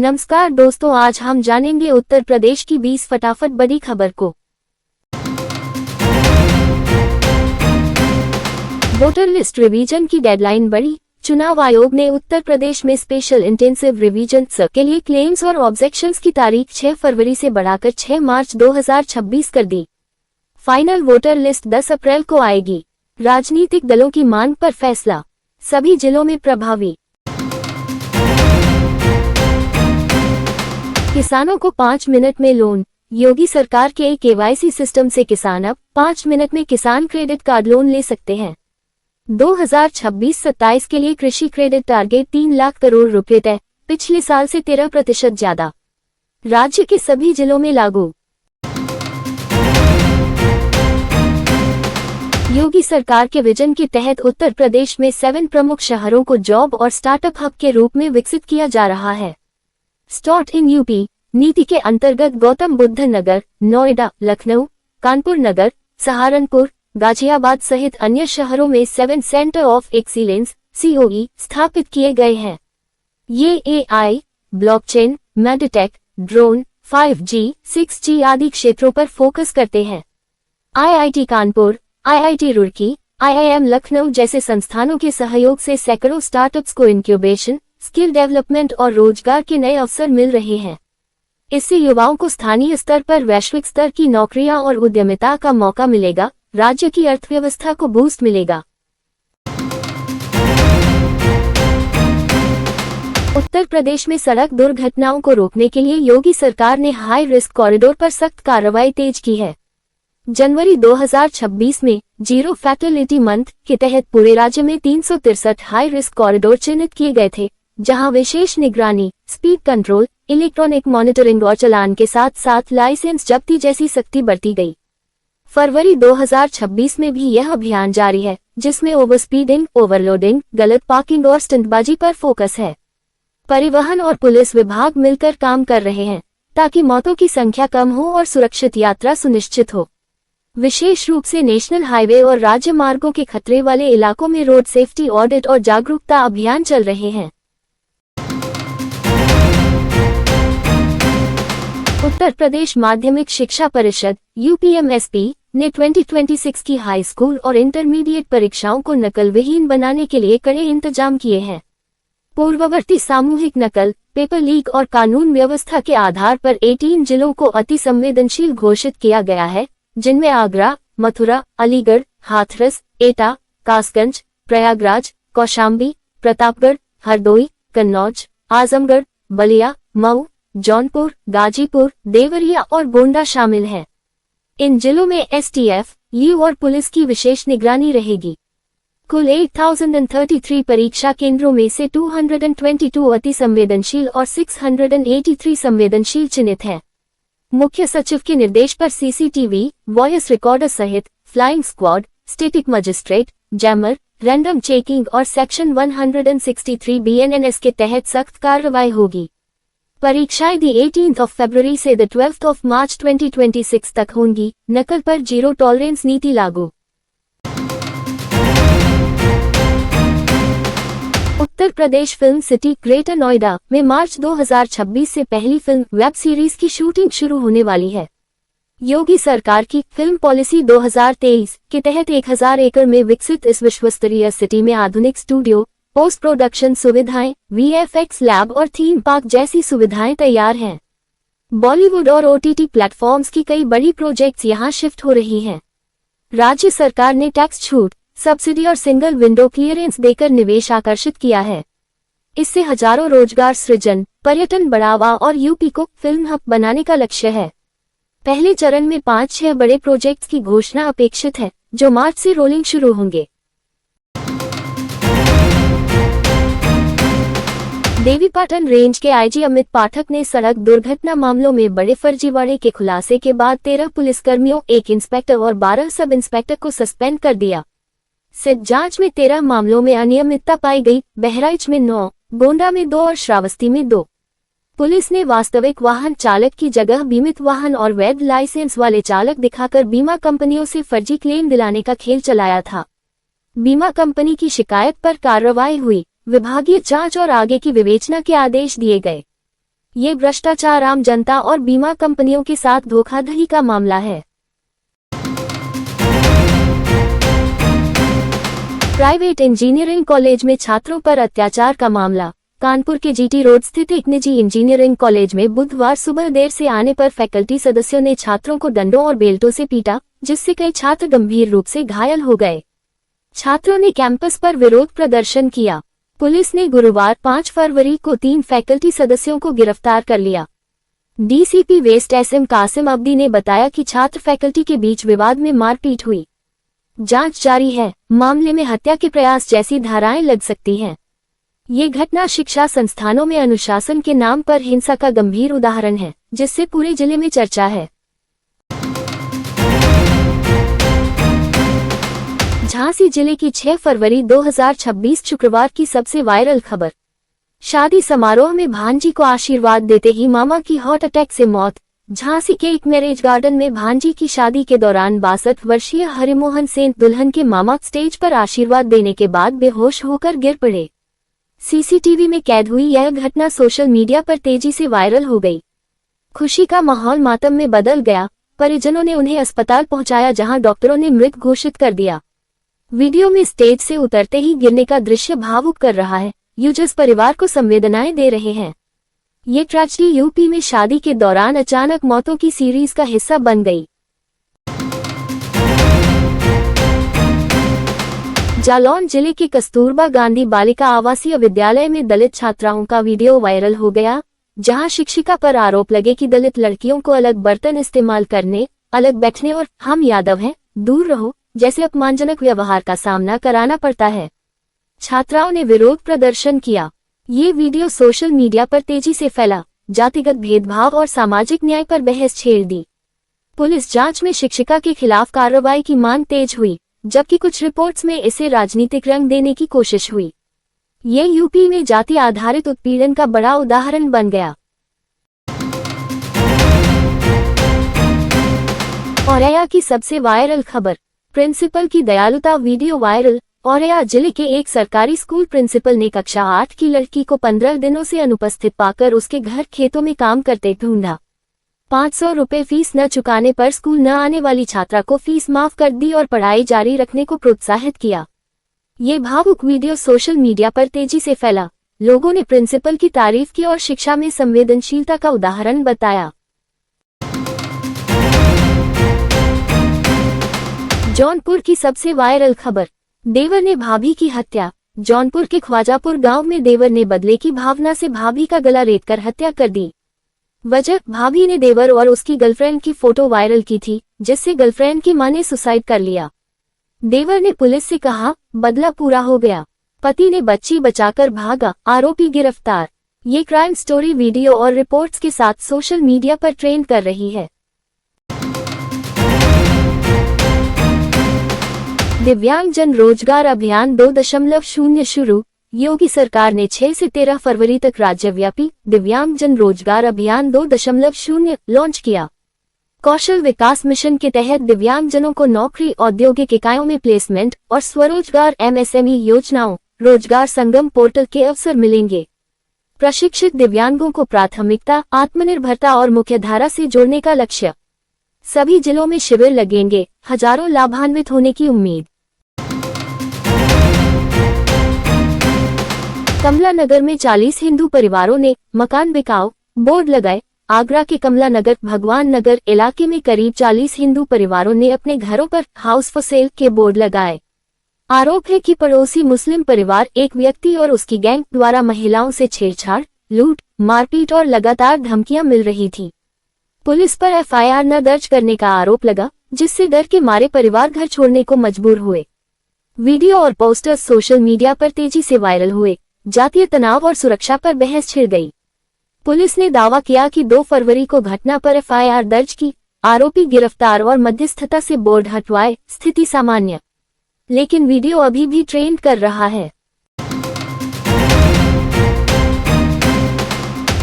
नमस्कार दोस्तों, आज हम जानेंगे उत्तर प्रदेश की 20 फटाफट बड़ी खबर को। वोटर लिस्ट रिवीजन की डेडलाइन बढ़ी। चुनाव आयोग ने उत्तर प्रदेश में स्पेशल इंटेंसिव रिवीजन के लिए क्लेम्स और ऑब्जेक्शंस की तारीख 6 फरवरी से बढ़ाकर 6 मार्च 2026 कर दी। फाइनल वोटर लिस्ट 10 अप्रैल को आएगी। राजनीतिक दलों की मांग पर फैसला, सभी जिलों में प्रभावी। किसानों को 5 मिनट में लोन। योगी सरकार के KYC सिस्टम से किसान अब 5 मिनट में किसान क्रेडिट कार्ड लोन ले सकते हैं। 2026-27 के लिए कृषि क्रेडिट टारगेट 3 लाख करोड़ रुपए तय, पिछले साल से 13% ज्यादा। राज्य के सभी जिलों में लागू। योगी सरकार के विजन के तहत उत्तर प्रदेश में 7 प्रमुख शहरों को जॉब और स्टार्टअप हब के रूप में विकसित किया जा रहा है। स्टार्ट इन यूपी नीति के अंतर्गत गौतम बुद्ध नगर, नोएडा, लखनऊ, कानपुर नगर, सहारनपुर, गाजियाबाद सहित अन्य शहरों में 7 सेंटर ऑफ एक्सीलेंस COE स्थापित किए गए हैं। ये AI, blockchain, Meditech, drone, 5G, 6G आदि क्षेत्रों पर फोकस करते हैं। IIT Kanpur, IIT Roorkee, IIM Lucknow जैसे संस्थानों के सहयोग से सैकड़ों स्टार्टअप्स को इंक्यूबेशन, स्किल डेवलपमेंट और रोजगार के नए अवसर मिल रहे हैं। इससे युवाओं को स्थानीय स्तर पर वैश्विक स्तर की नौकरियां और उद्यमिता का मौका मिलेगा, राज्य की अर्थव्यवस्था को बूस्ट मिलेगा। उत्तर प्रदेश में सड़क दुर्घटनाओं को रोकने के लिए योगी सरकार ने हाई रिस्क कॉरिडोर पर सख्त कार्रवाई तेज की है। जनवरी 2026 में जीरो फैटेलिटी मंथ के तहत पूरे राज्य में 363 हाई रिस्क कॉरिडोर चिन्हित किए गए थे, जहां विशेष निगरानी, स्पीड कंट्रोल, इलेक्ट्रॉनिक मॉनिटरिंग और चालान के साथ साथ लाइसेंस जब्ती जैसी सख्ती बरती गई। फरवरी 2026 में भी यह अभियान जारी है, जिसमें ओवर स्पीडिंग, ओवरलोडिंग, गलत पार्किंग और स्टंटबाजी पर फोकस है। परिवहन और पुलिस विभाग मिलकर काम कर रहे हैं ताकि मौतों की संख्या कम हो और सुरक्षित यात्रा सुनिश्चित हो। विशेष रूप से नेशनल हाईवे और राज्य मार्गों के खतरे वाले इलाकों में रोड सेफ्टी ऑडिट और जागरूकता अभियान चल रहे हैं। उत्तर प्रदेश माध्यमिक शिक्षा परिषद UPMSP ने 2026 की हाई स्कूल और इंटरमीडिएट परीक्षाओं को नकल विहीन बनाने के लिए कड़े इंतजाम किए हैं। पूर्ववर्ती सामूहिक नकल, पेपर लीक और कानून व्यवस्था के आधार पर 18 जिलों को अति संवेदनशील घोषित किया गया है, जिनमें आगरा, मथुरा, अलीगढ़, हाथरस, एटा, कासगंज, प्रयागराज, कौशाम्बी, प्रतापगढ़, हरदोई, कन्नौज, आजमगढ़, बलिया, मऊ, जौनपुर, गाजीपुर, देवरिया और गोंडा शामिल हैं। इन जिलों में STF, U और पुलिस की विशेष निगरानी रहेगी। कुल 8033 परीक्षा केंद्रों में से 222 अति संवेदनशील और 683 संवेदनशील चिन्हित हैं। मुख्य सचिव के निर्देश पर CCTV, वॉइस रिकॉर्डर सहित flying squad, static magistrate, jammer, random checking और सेक्शन 163 BNNS के तहत सख्त कार्रवाई होगी। परीक्षाएं 18 फरवरी से 12 मार्च 2026 तक होंगी। नकल पर जीरो टॉलरेंस नीति लागू। Uttar Pradesh film city greater Noida में मार्च 2026 से पहली फिल्म वेब सीरीज की शूटिंग शुरू होने वाली है। योगी सरकार की फिल्म पॉलिसी 2023 के तहत 1000 एकड़ में विकसित इस विश्वस्तरीय सिटी में आधुनिक स्टूडियो, पोस्ट प्रोडक्शन सुविधाएं, VFX लैब और थीम पार्क जैसी सुविधाएं तैयार हैं। बॉलीवुड और OTT प्लेटफॉर्म्स की कई बड़ी प्रोजेक्ट्स यहां शिफ्ट हो रही हैं। राज्य सरकार ने टैक्स छूट, सब्सिडी और सिंगल विंडो क्लियरेंस देकर निवेश आकर्षित किया है। इससे हजारों रोजगार सृजन, पर्यटन बढ़ावा और यूपी को फिल्म हब बनाने का लक्ष्य है। पहले चरण में 5-6 बड़े प्रोजेक्ट्स की घोषणा अपेक्षित है, जो मार्च से रोलिंग शुरू होंगे। देवीपाटन रेंज के IG अमित पाठक ने सड़क दुर्घटना मामलों में बड़े फर्जीवाड़े के खुलासे के बाद 13 पुलिसकर्मियों, 1 इंस्पेक्टर और 12 सब इंस्पेक्टर को सस्पेंड कर दिया। सिर्फ जांच में 13 मामलों में अनियमितता पाई गई। बहराइच में 9, गोंडा में 2 और श्रावस्ती में 2। पुलिस ने वास्तविक वाहन चालक की जगह बीमित वाहन और वैध लाइसेंस वाले चालक दिखाकर बीमा कंपनियों से फर्जी क्लेम दिलाने का खेल चलाया था। बीमा कंपनी की शिकायत पर कार्रवाई हुई। विभागीय जांच और आगे की विवेचना के आदेश दिए गए। ये भ्रष्टाचार आम जनता और बीमा कंपनियों के साथ धोखाधड़ी का मामला है। प्राइवेट इंजीनियरिंग कॉलेज में छात्रों पर अत्याचार का मामला। कानपुर के जीटी रोड स्थित एक निजी इंजीनियरिंग कॉलेज में बुधवार सुबह देर से आने पर फैकल्टी सदस्यों ने छात्रों को डंडों और बेल्टों से पीटा, जिससे कई छात्र गंभीर रूप से घायल हो गए। छात्रों ने कैंपस पर विरोध प्रदर्शन किया। पुलिस ने गुरुवार 5 फरवरी को 3 फैकल्टी सदस्यों को गिरफ्तार कर लिया। डीसीपी वेस्ट SM कासिम अब्दी ने बताया कि छात्र फैकल्टी के बीच विवाद में मारपीट हुई। जांच जारी है। मामले में हत्या के प्रयास जैसी धाराएं लग सकती हैं। ये घटना शिक्षा संस्थानों में अनुशासन के नाम पर हिंसा का गंभीर उदाहरण है, जिससे पूरे जिले में चर्चा है। झांसी जिले की 6 फरवरी 2026 शुक्रवार की सबसे वायरल खबर। शादी समारोह में भांजी को आशीर्वाद देते ही मामा की हार्ट अटैक से मौत। झांसी के एक मैरिज गार्डन में भांजी की शादी के दौरान 62 वर्षीय हरिमोहन सेन दुल्हन के मामा स्टेज पर आशीर्वाद देने के बाद बेहोश होकर गिर पड़े। सीसीटीवी में कैद हुई यह घटना सोशल मीडिया पर तेजी से वायरल हो गई। खुशी का माहौल मातम में बदल गया। परिजनों ने उन्हें अस्पताल पहुंचाया, जहां डॉक्टरों ने मृत घोषित कर दिया। वीडियो में स्टेज से उतरते ही गिरने का दृश्य भावुक कर रहा है। यूजर्स परिवार को संवेदनाएं दे रहे हैं। ये ट्रेजेडी यूपी में शादी के दौरान अचानक मौतों की सीरीज का हिस्सा बन गई। जालौन जिले के कस्तूरबा गांधी बालिका आवासीय विद्यालय में दलित छात्राओं का वीडियो वायरल हो गया, जहां शिक्षिका पर आरोप लगे कि दलित लड़कियों को अलग बर्तन इस्तेमाल करने, अलग बैठने और हम यादव हैं, दूर रहो जैसे अपमानजनक व्यवहार का सामना कराना पड़ता है। छात्राओं ने विरोध प्रदर्शन किया। ये वीडियो सोशल मीडिया पर तेजी से फैला, जातिगत भेदभाव और सामाजिक न्याय पर बहस छेड़ दी। पुलिस जांच में शिक्षिका के खिलाफ कार्रवाई की मांग तेज हुई, जबकि कुछ रिपोर्ट्स में इसे राजनीतिक रंग देने की कोशिश हुई। ये यूपी में जाति आधारित उत्पीड़न का बड़ा उदाहरण बन गया। औरैया की सबसे वायरल खबर। प्रिंसिपल की दयालुता वीडियो वायरल। औरैया जिले के एक सरकारी स्कूल प्रिंसिपल ने कक्षा 8 की लड़की को 15 दिनों से अनुपस्थित पाकर उसके घर खेतों में काम करते ढूंढा। 500 रुपए फीस न चुकाने पर स्कूल न आने वाली छात्रा को फीस माफ कर दी और पढ़ाई जारी रखने को प्रोत्साहित किया। ये भावुक वीडियो सोशल मीडिया पर तेजी से फैला। लोगों ने प्रिंसिपल की तारीफ की और शिक्षा में संवेदनशीलता का उदाहरण बताया। जौनपुर की सबसे वायरल खबर। देवर ने भाभी की हत्या। जौनपुर के ख्वाजापुर गांव में देवर ने बदले की भावना से भाभी का गला रेतकर हत्या कर दी। वजह, भाभी ने देवर और उसकी गर्लफ्रेंड की फोटो वायरल की थी, जिससे गर्लफ्रेंड की मां ने सुसाइड कर लिया। देवर ने पुलिस से कहा, बदला पूरा हो गया। पति ने बच्ची बचाकर भागा, आरोपी गिरफ्तार। ये क्राइम स्टोरी वीडियो और रिपोर्ट्स के साथ सोशल मीडिया पर ट्रेंड कर रही है। दिव्यांगजन रोजगार अभियान 2.0 शुरू। योगी सरकार ने 6 से 13 फरवरी तक राज्यव्यापी दिव्यांगजन रोजगार अभियान 2.0 लॉन्च किया। कौशल विकास मिशन के तहत दिव्यांगजनों को नौकरी, औद्योगिक इकाइयों में प्लेसमेंट और स्वरोजगार MSME योजनाओं, रोजगार संगम पोर्टल के अवसर मिलेंगे। प्रशिक्षित दिव्यांगों को प्राथमिकता, आत्मनिर्भरता और मुख्यधारा से जोड़ने का लक्ष्य। सभी जिलों में शिविर लगेंगे, हजारों लाभान्वित होने की उम्मीद। कमला नगर में 40 हिंदू परिवारों ने मकान बिकाओ बोर्ड लगाए। आगरा के कमला नगर भगवान नगर इलाके में करीब 40 हिंदू परिवारों ने अपने घरों पर हाउस फॉर सेल के बोर्ड लगाए। आरोप है कि पड़ोसी मुस्लिम परिवार एक व्यक्ति और उसकी गैंग द्वारा महिलाओं से छेड़छाड़, लूट, मारपीट और लगातार धमकियां मिल रही थी। पुलिस पर FIR न दर्ज करने का आरोप लगा, जिससे डर के मारे परिवार घर छोड़ने को मजबूर हुए। वीडियो और पोस्टर्स सोशल मीडिया पर तेजी से वायरल हुए। जातीय तनाव और सुरक्षा पर बहस छिड़ गई। पुलिस ने दावा किया कि 2 फरवरी को घटना पर FIR दर्ज की, आरोपी गिरफ्तार और मध्यस्थता से बोर्ड हटवाए, स्थिति सामान्य। लेकिन वीडियो अभी भी ट्रेंड कर रहा है।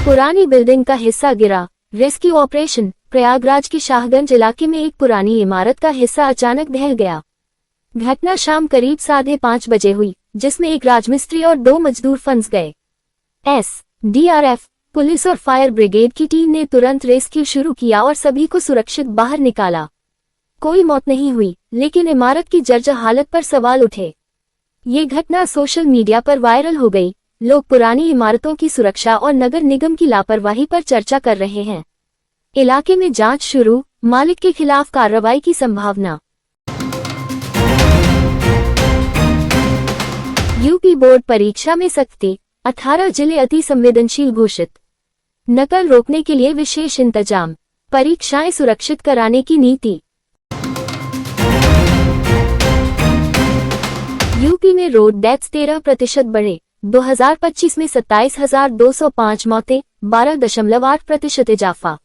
पुरानी बिल्डिंग का हिस्सा गिरा, रेस्क्यू ऑपरेशन। प्रयागराज के शाहगंज इलाके में एक पुरानी इमारत का हिस्सा अचानक ढह गया। घटना शाम करीब 5:30 बजे हुई, जिसमें एक राजमिस्त्री और 2 मजदूर फंस गए। SDRF, पुलिस और फायर ब्रिगेड की टीम ने तुरंत रेस्क्यू शुरू किया और सभी को सुरक्षित बाहर निकाला। कोई मौत नहीं हुई, लेकिन इमारत की जर्जर हालत पर सवाल उठे। ये घटना सोशल मीडिया पर वायरल हो गई। लोग पुरानी इमारतों की सुरक्षा और नगर निगम की लापरवाही पर चर्चा कर रहे हैं। इलाके में जांच शुरू, मालिक के खिलाफ कार्रवाई की संभावना। यूपी बोर्ड परीक्षा में सख्ती, 18 जिले अति संवेदनशील घोषित। नकल रोकने के लिए विशेष इंतजाम, परीक्षाएं सुरक्षित कराने की नीति। यूपी में रोड डेथ्स 13% बढ़े, 2025 में 27,205 मौतें, 12.8% इजाफा।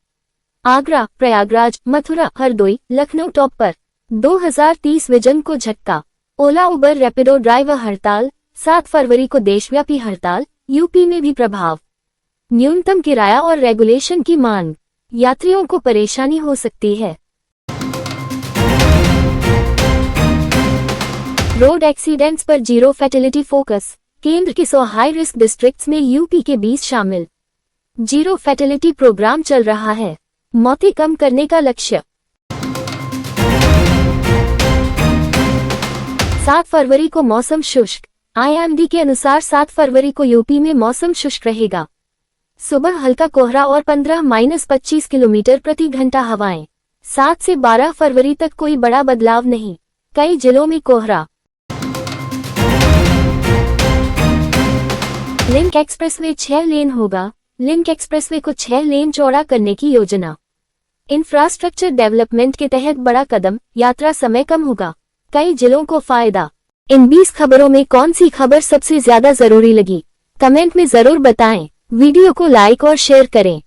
आगरा, प्रयागराज, मथुरा, हरदोई, लखनऊ टॉप पर। 2030 विजन को झटका। ओला उबर रैपिडो ड्राइवर हड़ताल, 7 फरवरी को देशव्यापी हड़ताल, यूपी में भी प्रभाव। न्यूनतम किराया और रेगुलेशन की मांग, यात्रियों को परेशानी हो सकती है। रोड एक्सीडेंट्स पर जीरो फैटेलिटी फोकस, केंद्र के 100 हाई रिस्क डिस्ट्रिक्ट्स में यूपी के 20 शामिल। जीरो फैटेलिटी प्रोग्राम चल रहा है, मौतें कम करने का लक्ष्य। 7 फरवरी को मौसम शुष्क, आईएमडी के अनुसार 7 फरवरी को यूपी में मौसम शुष्क रहेगा। सुबह हल्का कोहरा और 15-25 किलोमीटर प्रति घंटा हवाएं। 7 से 12 फरवरी तक कोई बड़ा बदलाव नहीं, कई जिलों में कोहरा। लिंक एक्सप्रेसवे 6 लेन होगा, लिंक एक्सप्रेसवे को 6 लेन चौड़ा करने की योजना। इंफ्रास्ट्रक्चर डेवलपमेंट के तहत बड़ा कदम, यात्रा समय कम होगा, कई जिलों को फायदा। इन 20 खबरों में कौन सी खबर सबसे ज्यादा जरूरी लगी? कमेंट में जरूर बताएं। वीडियो को लाइक और शेयर करें।